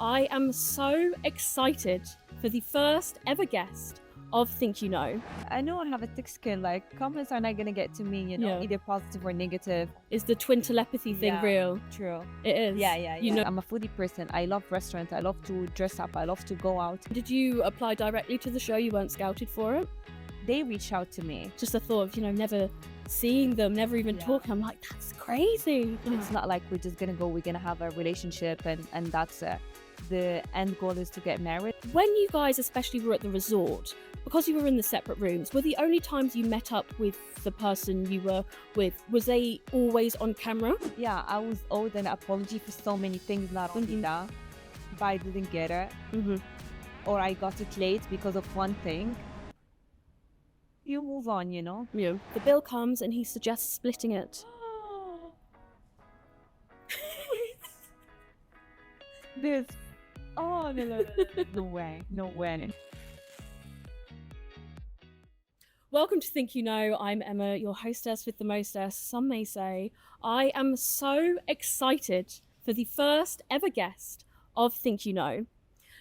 I am so excited for the first ever guest of Think You Know. I know I have a thick skin, like comments are not gonna get to me, Yeah. either positive or negative. Is the twin telepathy thing Yeah. real? True. It is. Yeah. You know, I'm a foodie person. I love restaurants. I love to dress up. I love to go out. did you apply directly to the show? You weren't scouted for it? They reach out to me. Just the thought of, never seeing them, never even Yeah. talking. I'm like, that's crazy. It's not like we're just gonna go, we're gonna have a relationship and that's it. The end goal is to get married. When you guys especially were at the resort, because you were in the separate rooms, were the only times you met up with the person you were with, was they always on camera? Yeah, I was owed an apology for so many things, not only that, but I didn't get it. Or I got it late because of one thing. You move on, Yeah. The bill comes and he suggests splitting it. This. Oh, no. No way. Welcome to Think You Know. I'm Emma, your hostess with the mostess, some may say. I am so excited for the first ever guest of Think You Know.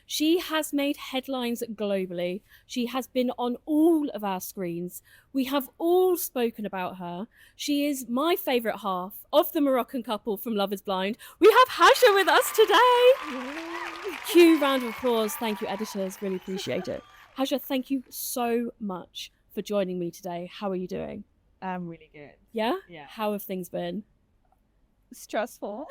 She has made headlines globally. She has been on all of our screens. We have all spoken about her. She is my favourite half of the Moroccan couple from Love is Blind. We have Haja with us today. Cue round of applause. Thank you, editors. Really appreciate it. Haja, thank you so much for joining me today. How are you doing? I'm really good. Yeah? Yeah. How have things been? Stressful.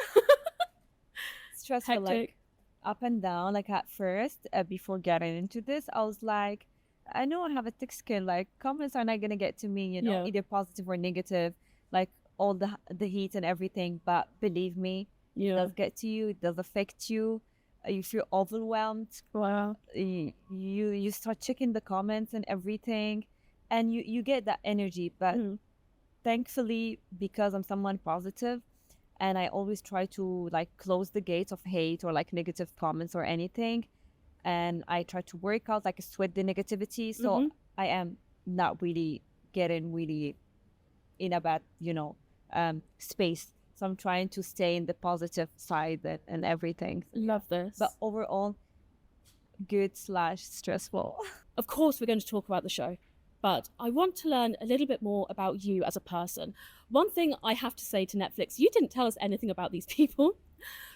Stressful, Hectic. like up and down. Like at first, before getting into this, I was like, I know I have a thick skin. Like comments are not gonna get to me, Yeah. either positive or negative. Like all the heat and everything. But believe me, it Yeah. does get to you. It does affect you. You feel overwhelmed. Wow. You start checking the comments and everything, and you get that energy. But thankfully, because I'm someone positive, and I always try to like close the gates of hate or like negative comments or anything, and I try to work out, like sweat the negativity. So I am not really getting really in a bad space. So I'm trying to stay in the positive side and everything. Love this. But overall, good/stressful. Of course, we're going to talk about the show, but I want to learn a little bit more about you as a person. One thing I have to say to Netflix, you didn't tell us anything about these people.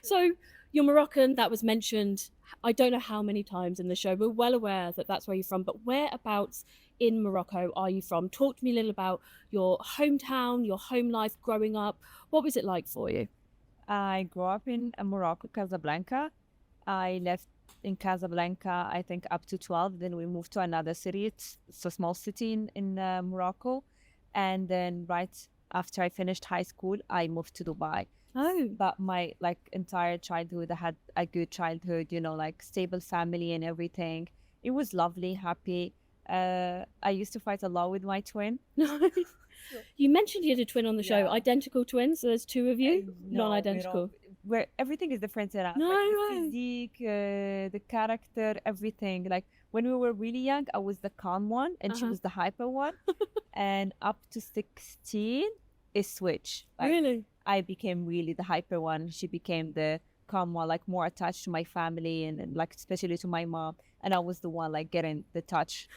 So you're Moroccan, that was mentioned, I don't know how many times in the show. We're well aware that that's where you're from, but whereabouts in Morocco are you from? Talk to me a little about your hometown, your home life growing up. What was it like for you? I grew up in Morocco, Casablanca. I left in Casablanca, I think, up to 12. Then we moved to another city. It's a small city in Morocco. And then right after I finished high school, I moved to Dubai. Oh, But my entire childhood, I had a good childhood, like stable family and everything. It was lovely, happy. I used to fight a lot with my twin. nice. You mentioned you had a twin on the show, Yeah. identical twins. So there's two of you, No, non-identical. Where everything is different in us. No Like the way. physique, the character, everything. Like when we were really young, I was the calm one and she was the hyper one. And up to 16, it switched. Like, Really? I became really the hyper one. She became the calm one, like more attached to my family and like especially to my mom. And I was the one like getting the touch,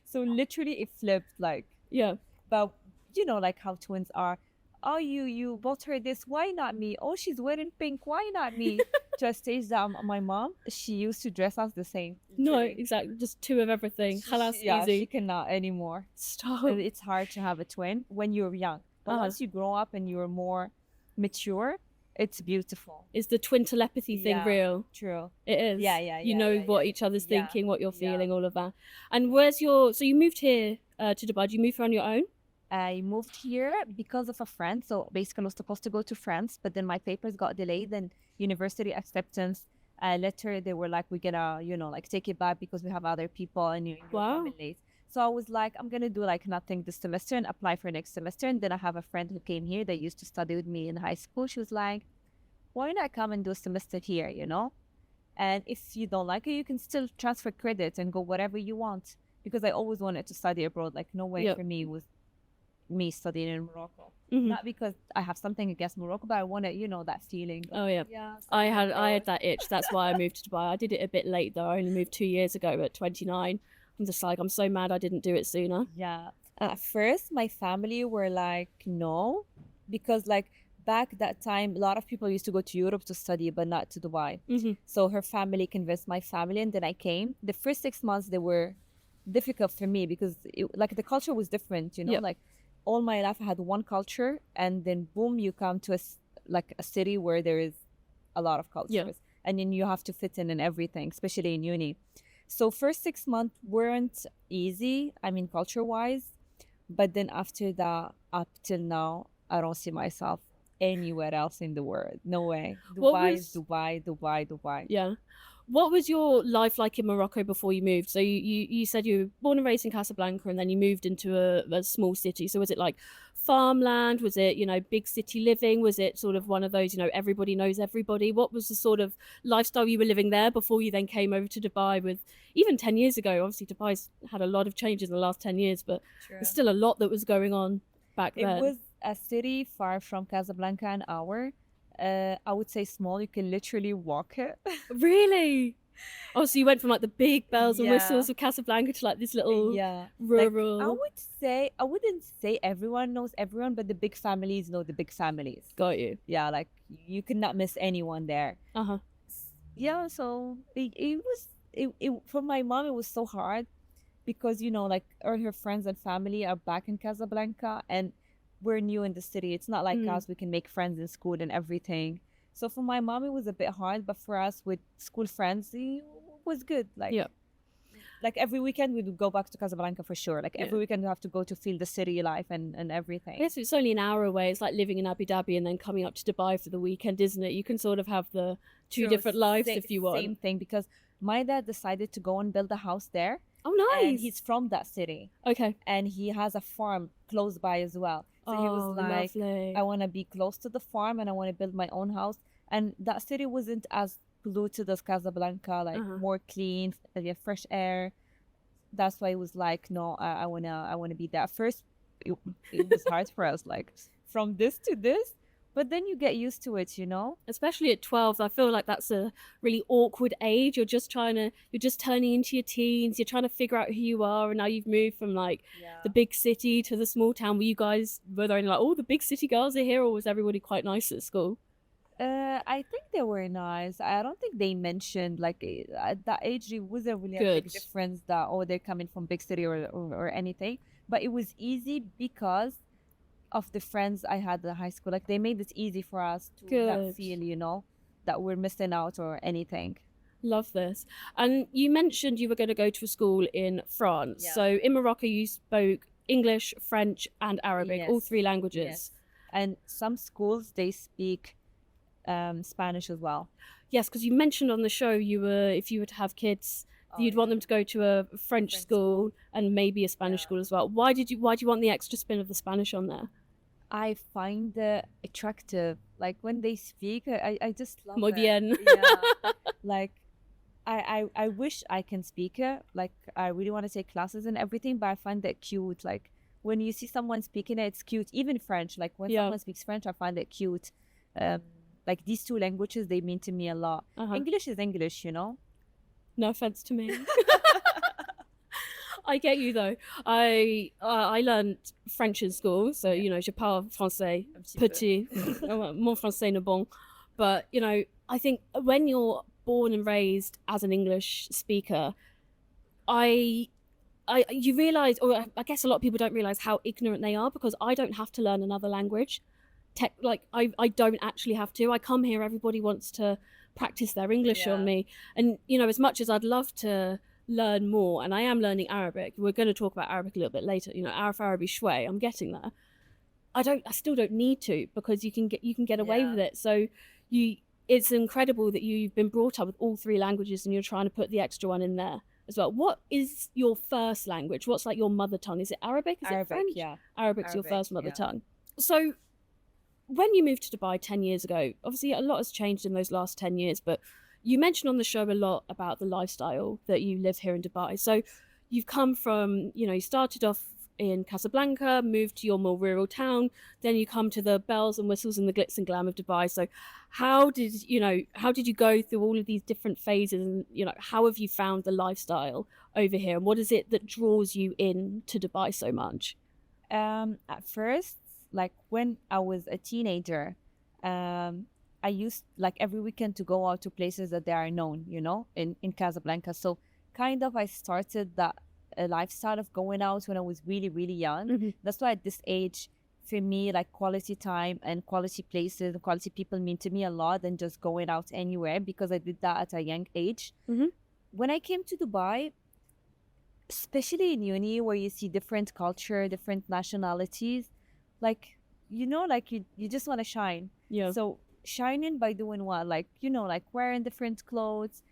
So literally it flipped like. Yeah. But like how twins are. Oh, you bought her this. Why not me? Oh, she's wearing pink. Why not me? Just stays down. My mom, she used to dress us the same. No, literally. exactly. Just two of everything. Halas, Yeah, easy. she cannot anymore. Stop. And it's hard to have a twin when you're young. But Uh-huh. once you grow up and you're more mature, it's beautiful. Is the twin telepathy thing Yeah. real? True. It is. Yeah, You know yeah, what each other's Yeah, thinking, what you're yeah. feeling, all of that. And so you moved here to Dubai. Did you move here on your own? I moved here because of a friend. So basically I was supposed to go to France, but then my papers got delayed and university acceptance letter, they were like, we're gonna, take it back because we have other people and you're Wow. coming late. So I was like, I'm gonna do like nothing this semester and apply for next semester. And then I have a friend who came here that used to study with me in high school. She was like, why not come and do a semester here, And if you don't like it, you can still transfer credit and go whatever you want. Because I always wanted to study abroad. Like no way Yep. for me was me studying in Morocco. Hmm. Not because I have something against Morocco, but I want to, that feeling of, Oh yeah. yeah, I something had I abroad. had that itch. That's why I moved to Dubai. I did it a bit late though. I only moved 2 years ago at 29. I'm just like, I'm so mad I didn't do it sooner. Yeah. At first, my family were like, no, because like back that time, a lot of people used to go to Europe to study, but not to Dubai. Hmm. So her family convinced my family, and then I came. The first 6 months, they were difficult for me because like the culture was different, Yep. like all my life I had one culture, and then boom, you come to like a city where there is a lot of Yeah. cultures, and then you have to fit in everything, especially in uni. So first 6 months weren't easy, I mean, culture wise, but then after that, up till now, I don't see myself anywhere else in the world. No way. What Dubai is was Dubai, Dubai, Dubai. Yeah. What was your life like in Morocco before you moved? So you said you were born and raised in Casablanca and then you moved into a small city. So was it like farmland? Was it, big city living? Was it sort of one of those, everybody knows everybody? What was the sort of lifestyle you were living there before you then came over to Dubai with even 10 years ago? Obviously, Dubai's had a lot of changes in the last 10 years, but True. there's still a lot that was going on back It then. was a city far from Casablanca, an hour. I would say small. You can literally walk it. Really? Oh, so you went from like the big bells and Yeah. whistles of Casablanca to like this little Yeah. Like rural. I wouldn't say everyone knows everyone, but the big families know the big families. Got you. Yeah, like you could not miss anyone there. Uh-huh. Yeah, so for my mom it was so hard because like all her friends and family are back in Casablanca, and we're new in the city. It's not like us, we can make friends in school and everything. So for my mom it was a bit hard, but for us with school friends it was good. Yeah. Like every weekend we would go back to Casablanca for sure. Like Yeah. every weekend we have to go to feel the city life and everything. I guess it's only an hour away. It's like living in Abu Dhabi and then coming up to Dubai for the weekend, isn't it? You can sort of have the two True. different lives if you want. Same thing, because my dad decided to go and build a house there. Oh, nice. And he's from that city. Okay. And he has a farm close by as well. So he was like, lovely. I want to be close to the farm and I want to build my own house. And that city wasn't as polluted as Casablanca, like more clean, fresh air. That's why it was like, no, I wanna be there. At first, it was hard for us, like from this to this, but then you get used to it, Especially at 12, I feel like that's a really awkward age. You're just turning into your teens. You're trying to figure out who you are, and now you've moved from like the big city to the small town. Were you guys only like, oh, the big city girls are here, or was everybody quite nice at school? I think they were nice. I don't think they mentioned like at that age it wasn't really a big difference that they're coming from big city or anything. But it was easy because of the friends I had at high school. Like they made it easy for us to not feel, that we're missing out or anything. Love this. And you mentioned you were going to go to a school in France. Yeah. So in Morocco, you spoke English, French, and Arabic, all Yes. three languages. Yes. And some schools they speak Spanish as well. Yes, because you mentioned on the show if you were to have kids, you'd want them to go to a French school and maybe a Spanish school as well. Why do you want the extra spin of the Spanish on there? I find it attractive. Like when they speak, I just love Muy it. bien. Yeah. Like I wish I can speak it. Like I really want to take classes and everything, but I find that cute. Like when you see someone speaking it, it's cute. Even French. Like when someone speaks French, I find it cute. Like these two languages, they mean to me a lot. English is English, No offense to me. I get you though. I learned French in school, so je parle français petit, mon français ne bon. But I think when you're born and raised as an English speaker, you realize, or I guess a lot of people don't realize how ignorant they are, because I don't have to learn another language. I don't actually have to. I come here, everybody wants to practice their English on me, and as much as I'd love to learn more, and I am learning Arabic, we're going to talk about Arabic a little bit later, Araf Arabi Shway, I'm getting there. I still don't need to, because you can get away with it. So it's incredible that you've been brought up with all three languages and you're trying to put the extra one in there as well. What is your first language? What's like your mother tongue? Is it Arabic? Is it French? Yeah. Arabic's your first mother tongue. So when you moved to Dubai 10 years ago, obviously a lot has changed in those last 10 years, but you mentioned on the show a lot about the lifestyle that you live here in Dubai. So you've come from, you started off in Casablanca, moved to your more rural town, then you come to the bells and whistles and the glitz and glam of Dubai. So how did you go through all of these different phases, and how have you found the lifestyle over here, and what is it that draws you in to Dubai so much? At first, like when I was a teenager, I used like every weekend to go out to places that they are known, in Casablanca. So kind of I started that lifestyle of going out when I was really, really young. Mm-hmm. That's why at this age, for me, like quality time and quality places and quality people mean to me a lot than just going out anywhere, because I did that at a young age. Mm-hmm. When I came to Dubai, especially in uni where you see different culture, different nationalities, like, like you just want to shine. Yeah. So shining by doing what? Like, like wearing different clothes,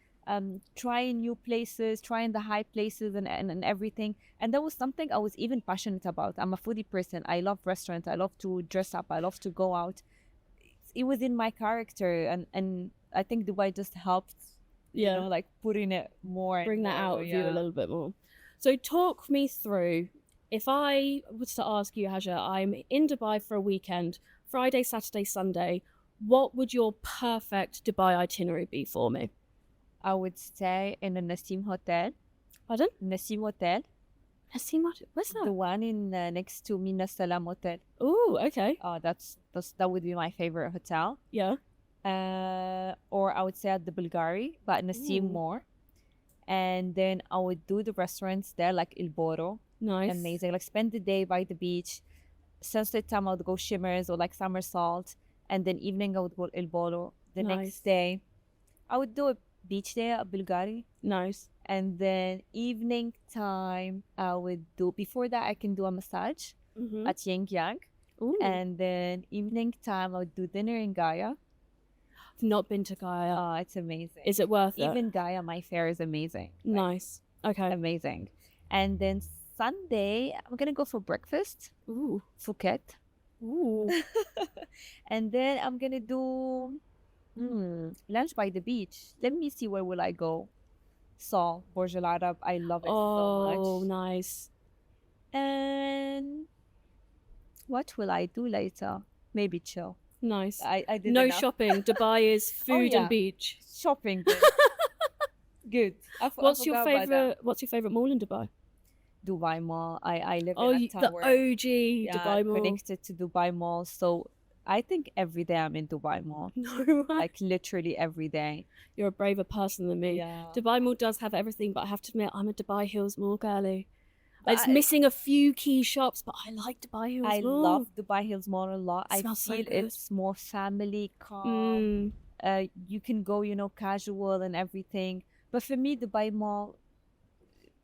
trying new places, trying the high places and everything. And that was something I was even passionate about. I'm a foodie person. I love restaurants. I love to dress up. I love to go out. It was in my character, and I think Dubai just helped, Yeah. like putting it more. Bring that out of you a Yeah. little bit more. So talk me through, if I was to ask you, Hajar, I'm in Dubai for a weekend, Friday, Saturday, Sunday, what would your perfect Dubai itinerary be for me? I would stay in a Nassim hotel. Pardon? Nassim Hotel, Nassim, where's the that? one in next to Mina Salam Hotel. Oh, okay. That would be my favorite hotel. Yeah. Or I would say at the Bulgari, but Nassim Ooh, more. And then I would do the restaurants there, like Il Boro. nice. Amazing. Like spend the day by the beach. Sunset time I would go Shimmers or like Somersault. And then evening I would go Il Boro. The Nice. next day I would do a beach day at Bulgari. Nice. And then evening time I would do, before that I can do a massage Mm-hmm. at Ying Yang. Ooh. And then evening time I would do dinner in Gaia. I've not been to Gaia. Oh, it's amazing. Is it worth it? Even Gaia, my fare is amazing. Like, Nice. Okay. amazing. And then Sunday, I'm gonna go for breakfast, Ooh. Phuket. Ooh. And then I'm gonna do lunch by the beach. Let me see, where will I go? Saul, Burj Al Arab. I love it so Oh, much. nice. And what will I do later? Maybe chill. Nice. I did No enough. shopping. Dubai is food yeah. and beach. Shopping. Good. Good. I What's your forgot about that. favorite mall in Dubai? Dubai Mall. I live Oh, in a the tower. OG Dubai Mall. Connected to Dubai Mall. So I think every day I'm in Dubai Mall. No way. Like literally every day. You're a braver person than me. Yeah. Dubai Mall does have everything, but I have to admit, I'm a Dubai Hills Mall girly. But It's missing a few key shops, but I like Dubai Hills I Mall. love Dubai Hills Mall a lot. I Smells so feel good. it's more family, calm. You can go, casual and everything. But for me, Dubai Mall,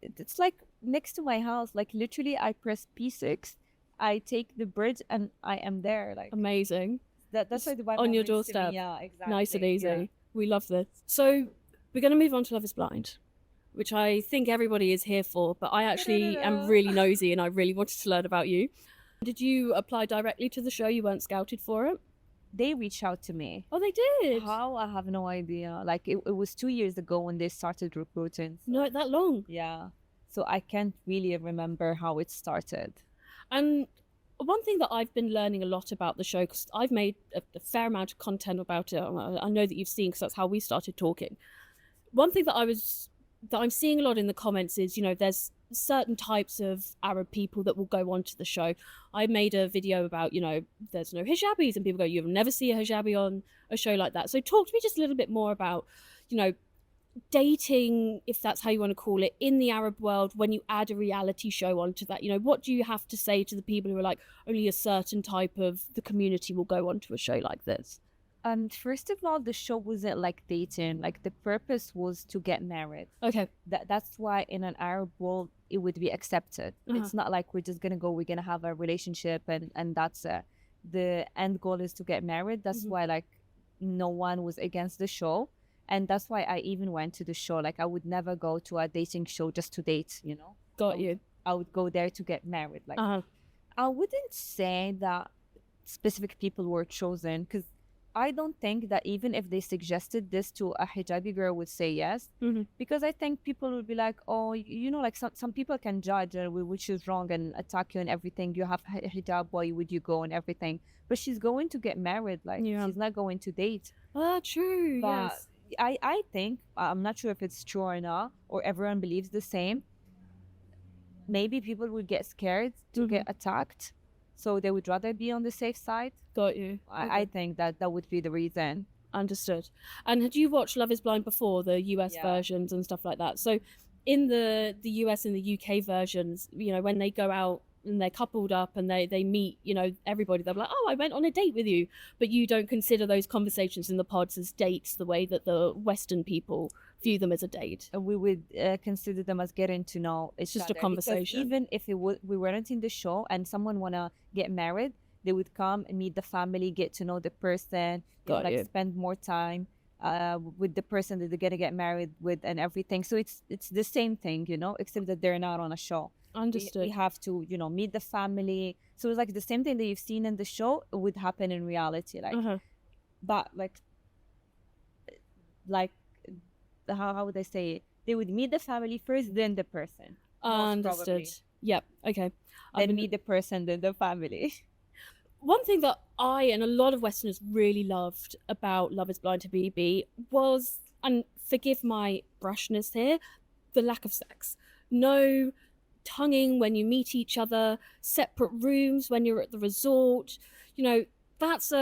it's like next to my house. Like literally, I press P6, I take the bridge, and I am there. Like Amazing. that's why Dubai On Mall your means to me. doorstep. Yeah, exactly. Nice and easy. Yeah. We love this. So we're going to move on to Love is Blind, which I think everybody is here for, but I actually am really nosy and I really wanted to learn about you. Did you apply directly to the show? You weren't scouted for it? They reached out to me. Oh, they did? How? I have no idea. Like it was 2 years ago when they started recruiting. So, Not that long. yeah. So I can't really remember how it started. And one thing that I've been learning a lot about the show, because I've made a fair amount of content about it, I know that you've seen, because that's how we started talking. One thing that I'm seeing a lot in the comments is, there's certain types of Arab people that will go onto the show. I made a video about, there's no hijabis, and people go, you'll never see a hijabi on a show like that. So talk to me just a little bit more about, dating, if that's how you want to call it, in the Arab world when you add a reality show onto that. What do you have to say to the people who are like, only a certain type of the community will go onto a show like this? First of all, the show wasn't like dating. Like the purpose was to get married. Okay. That's why in an Arab world it would be accepted. It's not like we're just gonna go, we're gonna have a relationship and that's it. The end goal is to get married. That's why like no one was against the show. And that's why I even went to the show. Like I would never go to a dating show just to date, Got you. I would go there to get married. Like Uh-huh. I wouldn't say that specific people were chosen, because I don't think that even if they suggested this to a hijabi girl would say yes, because I think people would be like, oh, you know, like some people can judge which is wrong and attack you and everything. You have hijab, why would you go and everything? But she's going to get married, like Yeah. she's not going to date. Ah, true. But Yes. I think, I'm not sure if it's true or not, or everyone believes the same. Maybe people would get scared to get attacked, so they would rather be on the safe side. Got you. I think that would be the reason. Understood. And had you watched Love is Blind before, the US versions and stuff like that? So in the US and the UK versions, you know, when they go out and they're coupled up and they meet, you know, everybody, they're like, oh, I went on a date with you. But you don't consider those conversations in the pods as dates the way that the Western people view them as a date. We would consider them as getting to know each It's just other. a conversation. Because even if we weren't in the show and someone wanna get married, they would come and meet the family, get to know the person, Got like you. spend more time with the person that they're gonna get married with and everything. So it's the same thing, you know, except that they're not on a show. Understood. We have to, you know, meet the family. So it's like the same thing that you've seen in the show would happen in reality, like, but like how would I say it? They would meet the family first, then the person. Understood. Probably. Yep. Okay. Then meet the person, then the family. One thing that I and a lot of Westerners really loved about Love is Blind Habibi was, and forgive my brushness here, the lack of sex. No tonguing when you meet each other, separate rooms when you're at the resort. You know, that's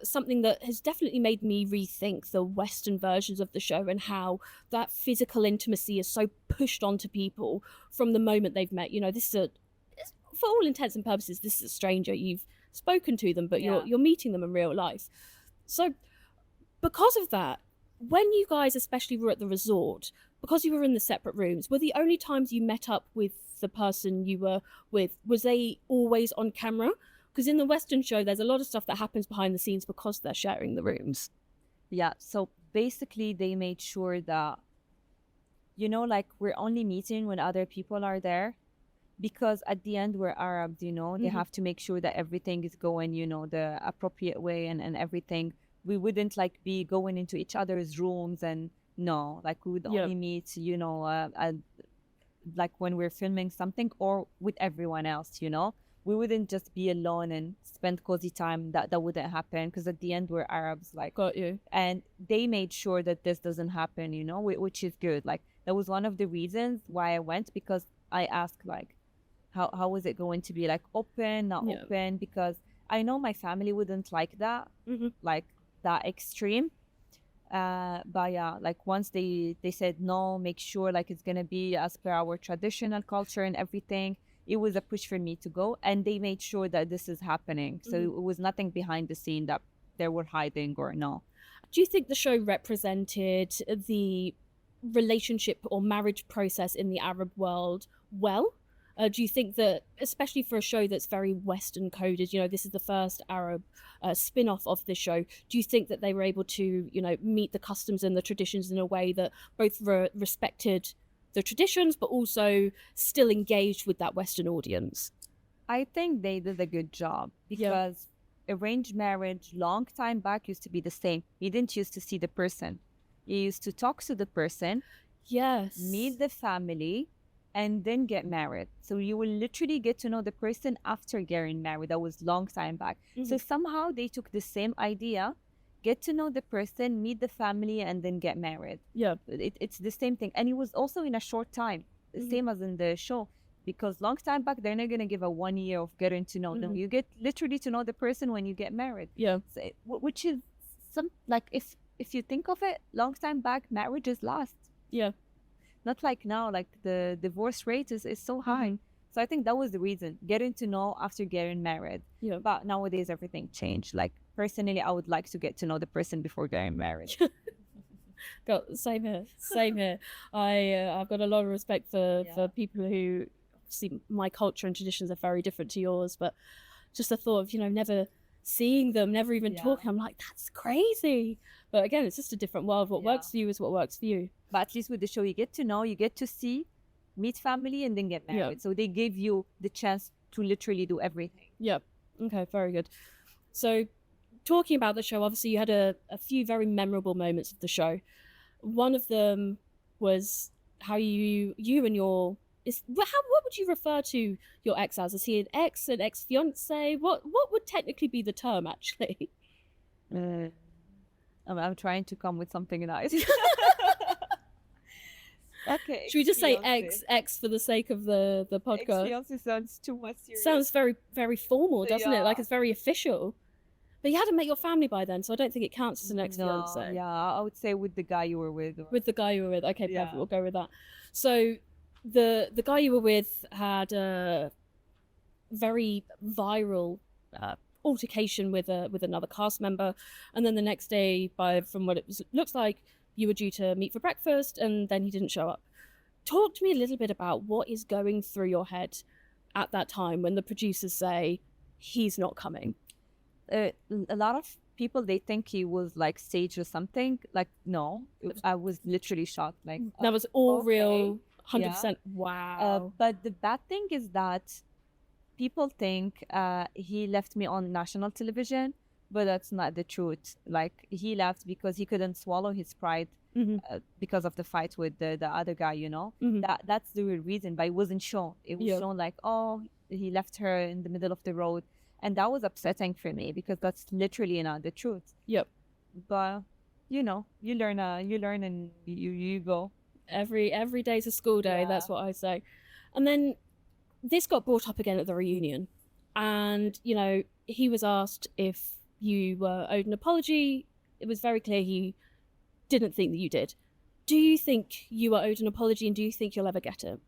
something that has definitely made me rethink the Western versions of the show and how that physical intimacy is so pushed onto people from the moment they've met. You know, for all intents and purposes, this is a stranger. You've spoken to them, but you're meeting them in real life. So because of that, when you guys especially were at the resort, because you were in the separate rooms, were the only times you met up with the person you were with, was they always on camera? Because in the Western show, there's a lot of stuff that happens behind the scenes because they're sharing the rooms. Yeah, so basically they made sure that, you know, like we're only meeting when other people are there, because at the end we're Arabs, you know, they have to make sure that everything is going, you know, the appropriate way and everything. We wouldn't like be going into each other's rooms, and no, like we would only meet, you know, like when we're filming something or with everyone else, you know. We wouldn't just be alone and spend cozy time. That wouldn't happen, because at the end we're Arabs, like. Got you. And they made sure that this doesn't happen, you know, which is good. Like that was one of the reasons why I went, because I asked like, how was it going to be, like open, not open? Because I know my family wouldn't like that, like that extreme. But yeah, like once they said no, make sure like it's gonna be as per our traditional culture and everything, it was a push for me to go, and they made sure that this is happening. So it was nothing behind the scene that they were hiding or no. Do you think the show represented the relationship or marriage process in the Arab world well? Do you think that, especially for a show that's very Western coded, you know, this is the first Arab spin-off of this show, do you think that they were able to, you know, meet the customs and the traditions in a way that both respected the traditions but also still engaged with that Western audience? I think they did a good job, because arranged marriage long time back used to be the same. You didn't used to see the person. You used to talk to the person, meet the family, and then get married. So you will literally get to know the person after getting married. That was long time back. So somehow they took the same idea, get to know the person, meet the family, and then get married. It's the same thing. And it was also in a short time, same as in the show, because long time back, they're not going to give a 1 year of getting to know them. You get literally to know the person when you get married. So, which is like, if you think of it, long time back, marriages last. Not like now, like the divorce rate is so high. So I think that was the reason, getting to know after getting married. But nowadays everything changed. Like personally, I would like to get to know the person before getting married. Same here. I've got a lot of respect for people who, see, my culture and traditions are very different to yours, but just the thought of, you know, never seeing them, never even talking, I'm like, that's crazy. But again, it's just a different world. What works for you is what works for you. But at least with the show, you get to know, you get to see, meet family, and then get married. So they gave you the chance to literally do everything. Okay, very good. So talking about the show, obviously you had a few very memorable moments of the show. One of them was how you and your what would you refer to your ex as? Is he an ex fiance? What would technically be the term actually? I'm trying to come with something nice. Okay. Should we just say Ex-fiance. ex for the sake of the podcast? Ex-fiance sounds too much serious. Sounds very, very formal, doesn't it? Yeah. Like it's very official. But you hadn't met your family by then, so I don't think it counts as an ex-fiance. No, yeah, I would say with the guy you were with. With the guy you were with. Okay, Yeah. perfect. We'll go with that. So the guy you were with had a very viral altercation with another cast member, and then the next day, from what looks like, you were due to meet for breakfast, and then he didn't show up. Talk to me a little bit about what is going through your head at that time when the producers say he's not coming. A lot of people, they think he was like staged or something. Like, no, I was literally shocked. Like, That was all okay. real, 100%. Yeah. Wow. But the bad thing is that people think he left me on national television, but that's not the truth. Like, he left because he couldn't swallow his pride because of the fight with the other guy, you know? That's the real reason, but it wasn't shown. It was shown like, oh, he left her in the middle of the road. And that was upsetting for me because that's literally not the truth. Yep. But, you know, you learn and you go. Every day's a school day, that's what I say. And then this got brought up again at the reunion. And, you know, he was asked if you were owed an apology. It was very clear he didn't think that you did. Do you think you are owed an apology, and do you think you'll ever get it?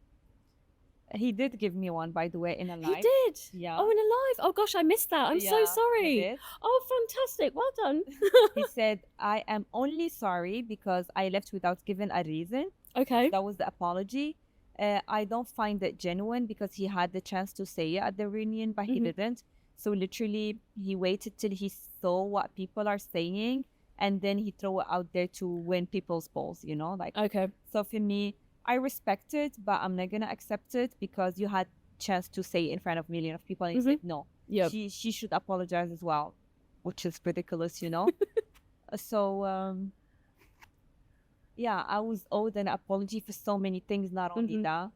He did give me one, by the way, in a live. He did? Yeah. Oh, in a live? Oh, gosh, I missed that. I'm so sorry. He did. Oh, fantastic. Well done. He said, I am only sorry because I left without giving a reason. Okay. That was the apology. I don't find it genuine because he had the chance to say it at the reunion, but he didn't. So literally, he waited till he saw what people are saying, and then he threw it out there to win people's balls, you know? Like, okay. So for me, I respect it, but I'm not gonna accept it because you had chance to say it in front of millions of people, and you said no. Yep. She should apologize as well, which is ridiculous, you know. So yeah, I was owed an apology for so many things, not only that,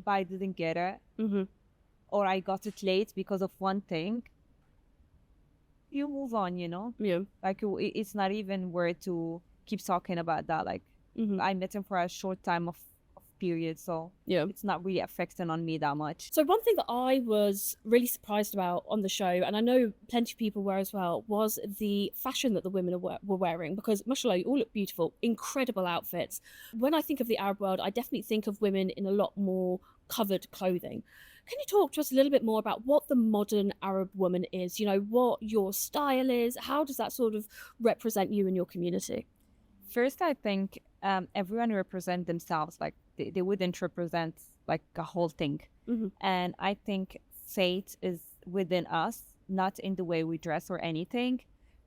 but I didn't get it, or I got it late because of one thing. You move on, you know. Yeah. Like it's not even worth to keep talking about that. Like I met him for a short time of period, so it's not really affecting on me that much. So one thing that I was really surprised about on the show, and I know plenty of people were as well, was the fashion that the women were wearing, because mashallah, you all look beautiful, incredible outfits. When I think of the Arab world, I definitely think of women in a lot more covered clothing. Can you talk to us a little bit more about what the modern Arab woman is? You know, what your style is? How does that sort of represent you and your community? First, I think everyone represent themselves. Like they wouldn't represent like a whole thing. And I think fate is within us, not in the way we dress or anything.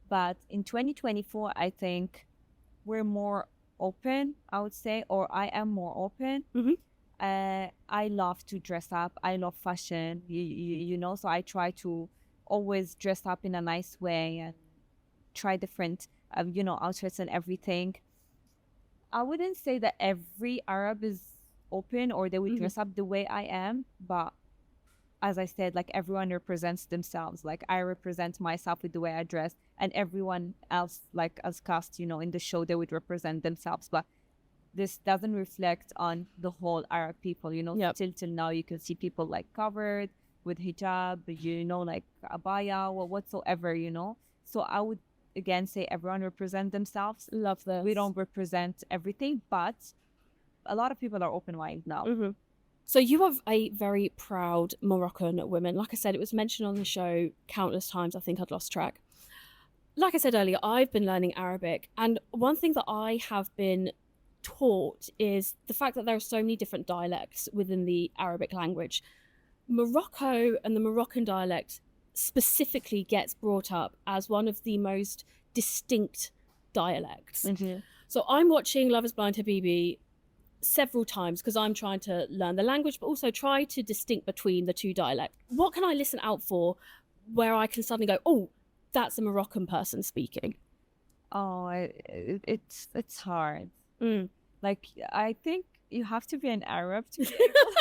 But in 2024, I think we're more open, I would say, or I am more open. I love to dress up. I love fashion, you know, so I try to always dress up in a nice way and try different, you know, outfits and everything. I wouldn't say that every Arab is open or they would dress up the way I am, but as I said, like everyone represents themselves. Like I represent myself with the way I dress, and everyone else, like as cast, you know, in the show, they would represent themselves. But this doesn't reflect on the whole Arab people, you know. Still till now, you can see people like covered with hijab, you know, like abaya or whatsoever, you know. So I would again say everyone represent themselves. Love this. We don't represent everything, but a lot of people are open-minded now. So you are a very proud Moroccan woman. Like I said, it was mentioned on the show countless times. I think I'd lost track. Like I said earlier, I've been learning Arabic, and one thing that I have been taught is the fact that there are so many different dialects within the Arabic language. Morocco and the Moroccan dialect specifically gets brought up as one of the most distinct dialects. So I'm watching Love is Blind Habibi several times because I'm trying to learn the language, but also try to distinct between the two dialects. What can I listen out for where I can suddenly go, oh, that's a Moroccan person speaking? Oh, it's hard. Mm. Like, I think you have to be an Arab to be able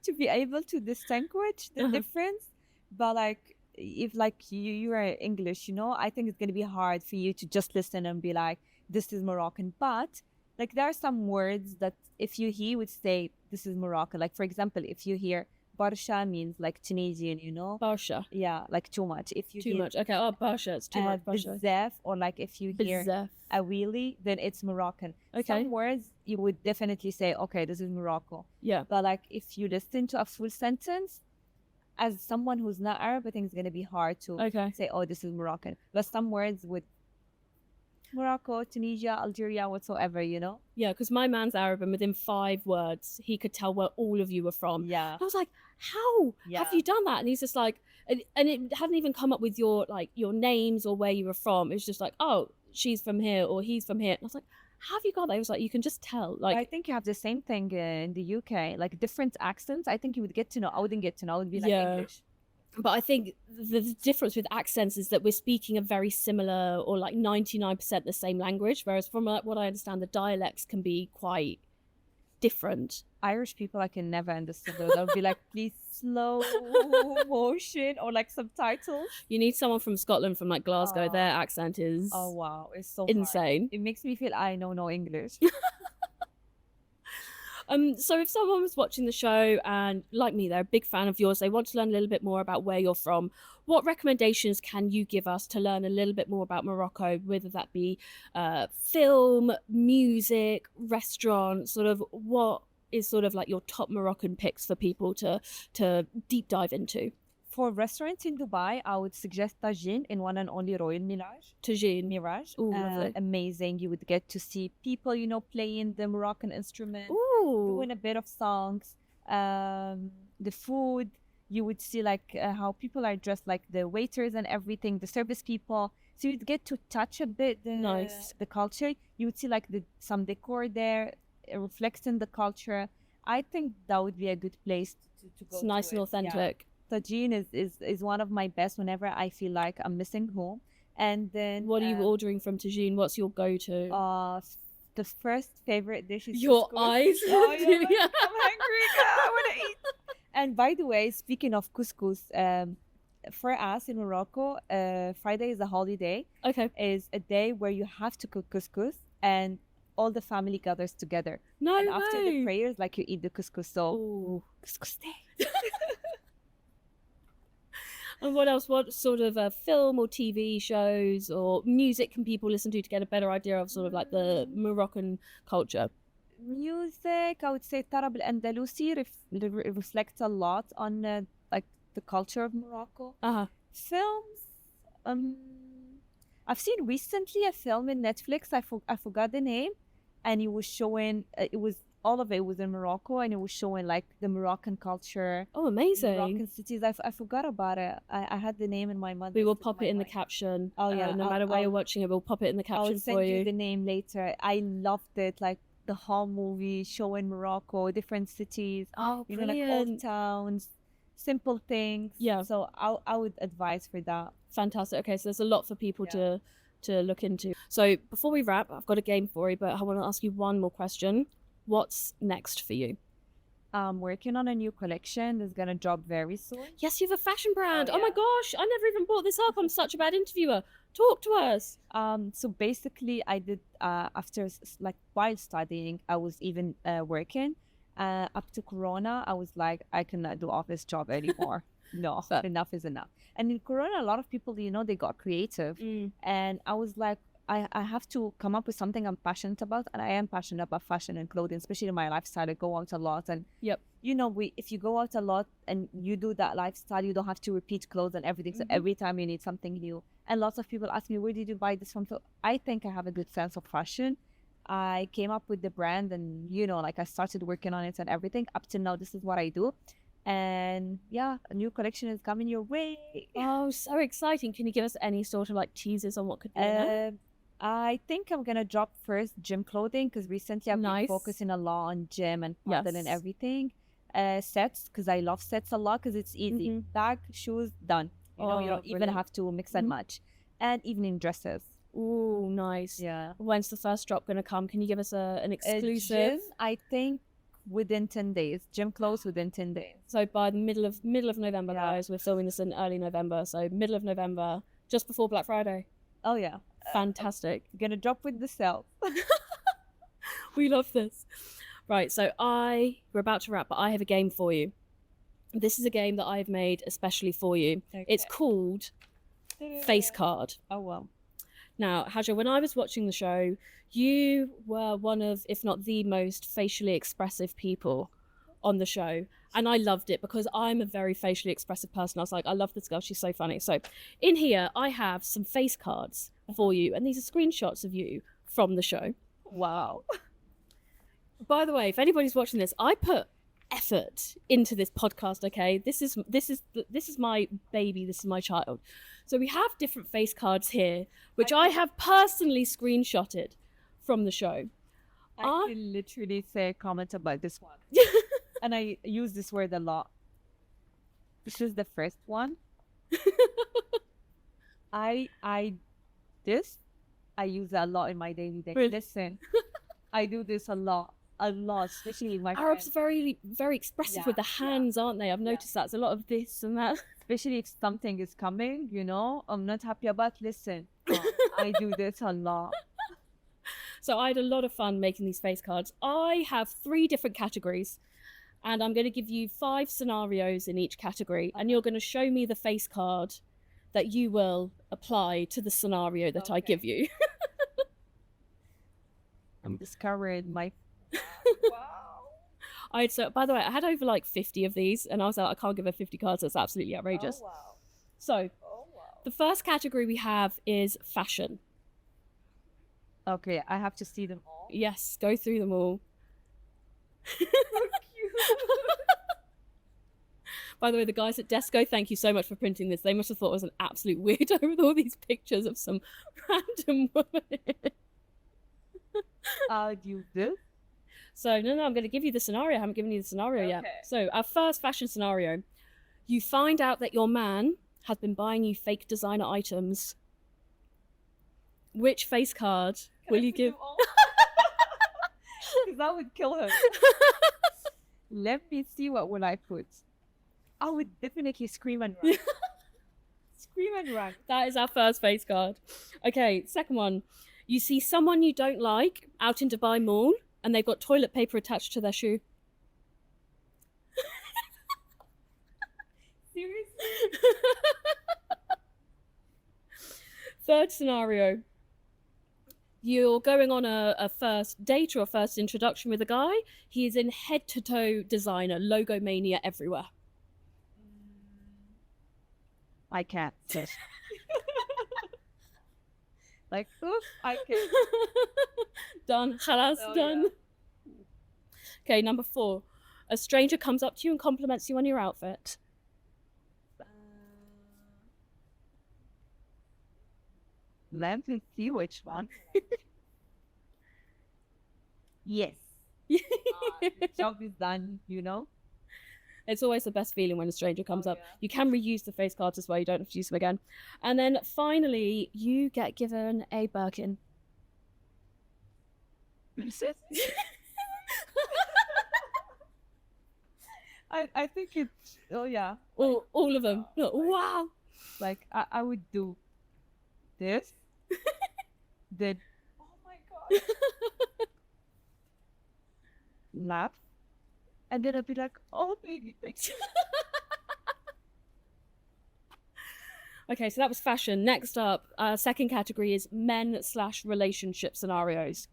to be able to distinguish the difference. But like, if like you are English, I think it's gonna be hard for you to just listen and be like, this is Moroccan. But like, there are some words that if you hear would say this is Moroccan. Like, for example, if you hear Barsha means like Tunisian, Barsha. Yeah, like too much. If you Too hear much. Okay. Oh, Barsha. It's too much. Barsha. Bizef, or like if you hear Bizef. a wheelie, then it's Moroccan. Okay. Some words you would definitely say, okay, this is Morocco. Yeah. But like, if you listen to a full sentence, as someone who's not Arab, I think it's gonna be hard to say, oh, this is Moroccan. But some words with Morocco, Tunisia, Algeria, whatsoever, Yeah, because my man's Arab, and within 5 words, he could tell where all of you were from. Yeah. I was like, how have you done that? And he's just like, and it hadn't even come up with your names or where you were from. It was just like, oh, she's from here or he's from here. And I was like, how have you got that? It was like, you can just tell. Like, I think you have the same thing in the UK, like different accents. I think you would get to know. I wouldn't get to know. I would be like English. But I think the difference with accents is that we're speaking a very similar, or like 99% the same language, whereas from what I understand, the dialects can be quite different. Irish people, I can never understand those. I'll be like, please, slow motion or like subtitles. You need someone from Scotland, from like Glasgow. Their accent is it's so insane. Hard. It makes me feel I know no English. So if someone was watching the show and, like me, they're a big fan of yours, they want to learn a little bit more about where you're from, what recommendations can you give us to learn a little bit more about Morocco, whether that be film, music, restaurant, sort of what is sort of like your top Moroccan picks for people to deep dive into? For restaurants in Dubai, I would suggest Tagine in one and only Royal Mirage. Mirage. Ooh, lovely. Amazing. You would get to see people, playing the Moroccan instrument, doing a bit of songs. The food, you would see like how people are dressed, like the waiters and everything, the service people. So you'd get to touch a bit the culture. You would see like some decor there, reflecting the culture. I think that would be a good place to go. It's nice and authentic. Yeah. Tagine is one of my best whenever I feel like I'm missing home. And then what are you ordering from Tagine? What's your go-to? The first favorite dish is your couscous. Eyes. Oh, yeah, I'm hungry. I want to eat. And by the way, speaking of couscous, for us in Morocco, Friday is a holiday. Okay. Is a day where you have to cook couscous and all the family gathers together. No and way. After the prayers, like, you eat the couscous. So couscous day. And what else? What sort of film or TV shows or music can people listen to get a better idea of sort of like the Moroccan culture? Music, I would say Tarab al-Andalusi reflects a lot on like the culture of Morocco. Films, I've seen recently a film in Netflix. I forgot the name, and it was showing. All of it was in Morocco, and it was showing like the Moroccan culture. Oh, amazing! Moroccan cities. I forgot about it. I had the name in my mind. We will pop it in the caption. Oh yeah. No matter where you're watching it, we'll pop it in the caption I'll send for you. The name later. I loved it. Like the whole movie showing Morocco, different cities. Oh, brilliant! Like old towns, simple things. Yeah. So I would advise for that. Fantastic. Okay, so there's a lot for people to look into. So before we wrap, I've got a game for you, but I want to ask you one more question. What's next for you? I'm working on a new collection that's gonna drop very soon. Yes, you have a fashion brand. Oh my gosh, I never even brought this up. I'm such a bad interviewer. Talk to us. So basically, I did after like while studying, I was even working. Up to Corona, I was like, I cannot do office job anymore. No, enough is enough. And in Corona, a lot of people, they got creative, and I was like, I have to come up with something I'm passionate about, and I am passionate about fashion and clothing, especially in my lifestyle. I go out a lot, and if you go out a lot and you do that lifestyle, you don't have to repeat clothes and everything. So every time you need something new, and lots of people ask me, where did you buy this from? So I think I have a good sense of fashion. I came up with the brand, and like I started working on it and everything. Up to now, this is what I do. And yeah, a new collection is coming your way. Oh, so exciting. Can you give us any sort of like teasers on what could be I think I'm gonna drop first gym clothing, because recently I've been focusing a lot on gym and pattern and everything. Sets, because I love sets a lot, because it's easy. Bag, shoes, done. You know, you Oh, don't even brilliant. have to mix and match. And evening dresses. Ooh, nice. Yeah. When's the first drop going to come? Can you give us an exclusive? Gym, I think within 10 days. Gym close within 10 days. So by the middle of November, Yeah. guys, we're filming this in early November. So middle of November, just before Black Friday. Oh, yeah. Fantastic. Gonna drop with the sale. We love this. Right, so we're about to wrap, but I have a game for you. This is a game that I've made especially for you. Okay. It's called Face Card. Oh, well. Now, Hajar, when I was watching the show, you were one of, if not the most facially expressive people on the show. And I loved it because I'm a very facially expressive person. I was like, I love this girl. She's so funny. So in here, I have some face cards for you. And these are screenshots of you from the show. Wow. By the way, if anybody's watching this, I put effort into this podcast. Okay, this is my baby. This is my child. So we have different face cards here, which I have personally screenshotted from the show. I can literally say a comment about this one. And I use this word a lot. This is the first one. I use it a lot in my daily day. Really? Listen, I do this a lot, especially with my Arabs friends. very expressive with the hands, aren't they? I've noticed that. There's a lot of this and that. Especially if something is coming, you know, I'm not happy about. Listen, I do this a lot. So I had a lot of fun making these face cards. I have 3 different categories, and I'm going to give you 5 scenarios in each category, and you're going to show me the face card that you will apply to the scenario that I give you. I'm discovered my. Wow. By the way, I had over like 50 of these, and I was like, I can't give her 50 cards. That's absolutely outrageous. Oh, wow. So, the first category we have is fashion. Okay, I have to see them all. Yes, go through them all. So cute. By the way, the guys at Desco, thank you so much for printing this. They must have thought I was an absolute weirdo with all these pictures of some random woman. I'll do this. So, no, I'm going to give you the scenario. I haven't given you the scenario yet. So, our first fashion scenario. You find out that your man has been buying you fake designer items. Which face card will you give? Because that would kill her. Let me see, what will I put? I would definitely scream and run. Scream and run. That is our first face card. Okay, second one. You see someone you don't like out in Dubai Mall, and they've got toilet paper attached to their shoe. Seriously? Third scenario. You're going on a first date or a first introduction with a guy. He is in head-to-toe designer, logo mania everywhere. I can't. Like, oof, I can't. Done. Khalas, done. Yeah. Okay, number 4. A stranger comes up to you and compliments you on your outfit. Let me see which one. Yes. Job is done, you know? It's always the best feeling when a stranger comes up. Yeah. You can reuse the face cards as well. You don't have to use them again. And then finally, you get given a Birkin. I think it's, yeah. All of them. Look, wow. Like, I would do this. Then, oh my God. Laugh. And then I'd be like, oh, baby, thanks. Okay, so that was fashion. Next up, second category is men/relationship scenarios.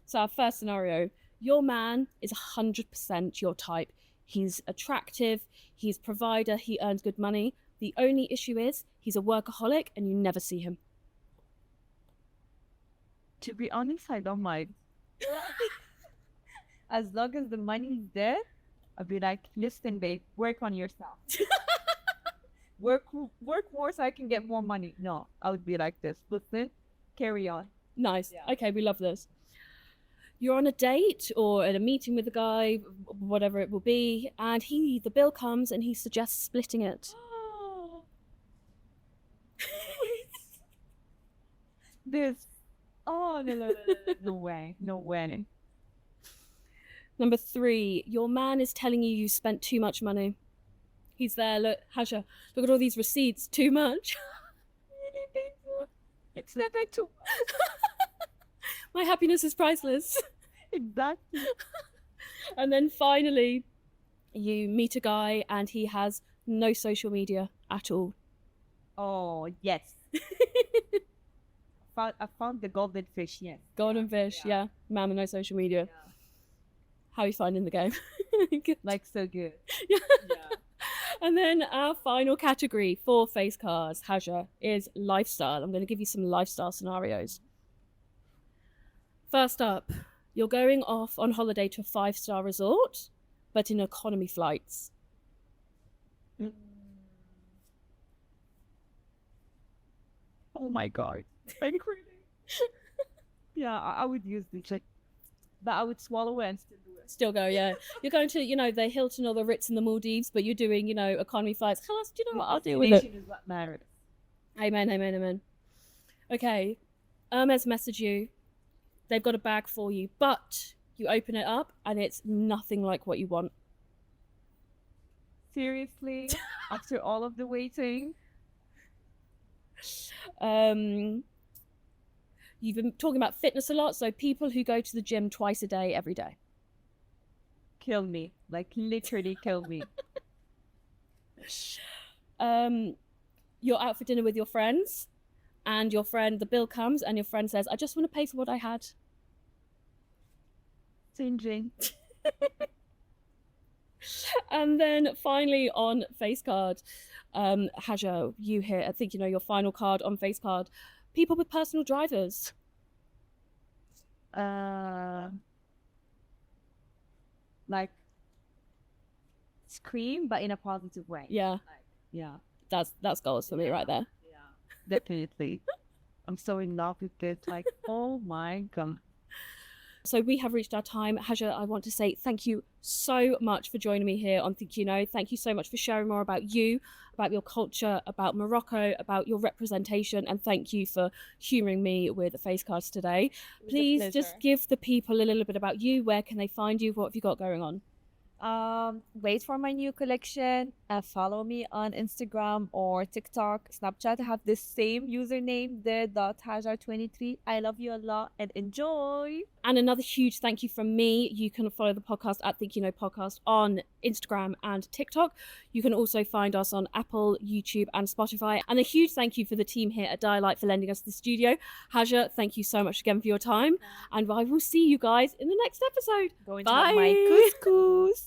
So our first scenario, your man is 100% your type. He's attractive, he's provider, he earns good money. The only issue is he's a workaholic and you never see him. To be honest, I don't mind. As long as the money's there, I'll be like, listen, babe, work on yourself. work more so I can get more money. No, I would be like this. Listen, carry on. Nice. Yeah. Okay, we love this. You're on a date or at a meeting with a guy, whatever it will be, and the bill comes and he suggests splitting it. this. Oh, no, no, no, no, no, no way. No way. Number 3, your man is telling you spent too much money. He's there, look, Haja, look at all these receipts, too much. It's never too much. My happiness is priceless. Exactly. And then finally, you meet a guy and he has no social media at all. Oh, yes. I found the golden fish, yes. Golden fish, yeah. Man with no social media. Yeah. How are you finding the game? Like, so good. Yeah. Yeah. And then our final category for face cards, Haja, is lifestyle. I'm going to give you some lifestyle scenarios. First up, you're going off on holiday to a 5-star resort, but in economy flights. Oh my God. Like, really? Yeah, I would use the check, but I would swallow it and still do it. Still go, yeah. You're going to, the Hilton or the Ritz in the Maldives, but you're doing, economy flights. Halas, do you know what? I'll deal with it. Destination is what matters. Amen, amen, amen. Okay, Hermes message you. They've got a bag for you, but you open it up and it's nothing like what you want. Seriously? After all of the waiting? You've been talking about fitness a lot, so people who go to the gym twice a day, every day. Kill me. Like, literally kill me. You're out for dinner with your friends, and the bill comes, and your friend says, I just want to pay for what I had. Singeing. And then finally on face card, Haja, you here, I think your final card on face card. People with personal drivers. Like, scream, but in a positive way. Yeah. Like, yeah. That's goals for me right there. Yeah, definitely. I'm so in love with this. Like, oh my God. So we have reached our time. Haja, I want to say thank you so much for joining me here on Think You Know. Thank you so much for sharing more about you, about your culture, about Morocco, about your representation, and thank you for humouring me with the face cards today. Please just give the people a little bit about you. Where can they find you? What have you got going on? Wait for my new collection. Follow me on Instagram or TikTok, Snapchat. I have the same username there, .hajar23. I love you a lot and enjoy. And another huge thank you from me. You can follow the podcast at Think You Know Podcast on Instagram and TikTok. You can also find us on Apple, YouTube, and Spotify. And a huge thank you for the team here at Dialight for lending us the studio. Haja, thank you so much again for your time. And I will see you guys in the next episode. Going Bye. to have my couscous.